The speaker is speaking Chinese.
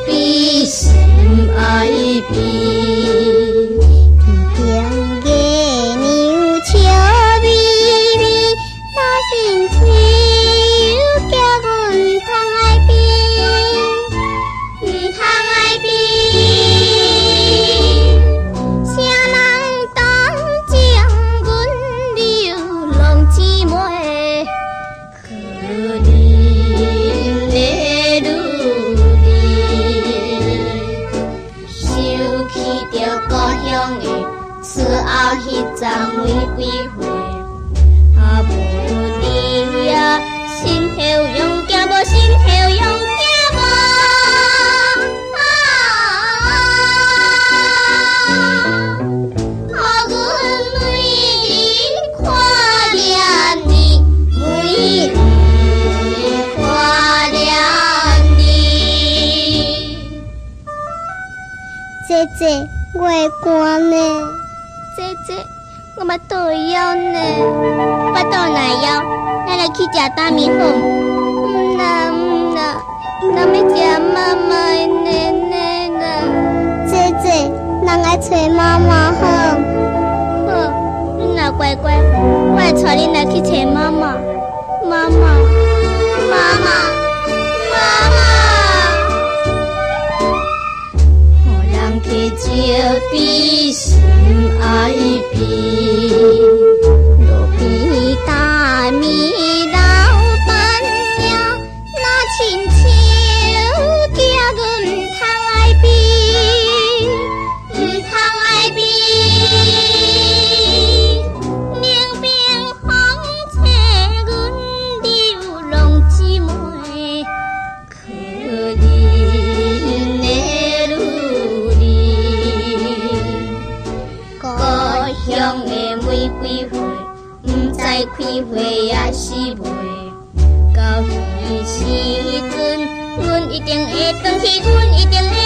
比心爱比，天个牛笑眯眯，那心情叫阮通爱比，通爱比，谁人当将阮流浪姊妹，可怜的女儿，想起着故乡的厝后迄丛玫瑰花，啊无你呀，心后用行无，心后用行无。姐姐，我会寒呢。姐姐，我目肚会枵呢。巴肚若枵，咱来去食大米粉。唔啦唔啦，咱要食妈妈的奶奶啦。姐姐，咱来找妈妈好。好，你若乖乖，我会带恁来去找妈妈。妈妈，妈妈，妈妈。去招比心爱比，路边大米老板娘，那亲像叫阮通爱比，通爱比，冷冰风吹阮流浪姊妹，可怜的故乡的玫瑰花，不知开花也是袂。到迄时阵，阮一定会转去，阮一定会。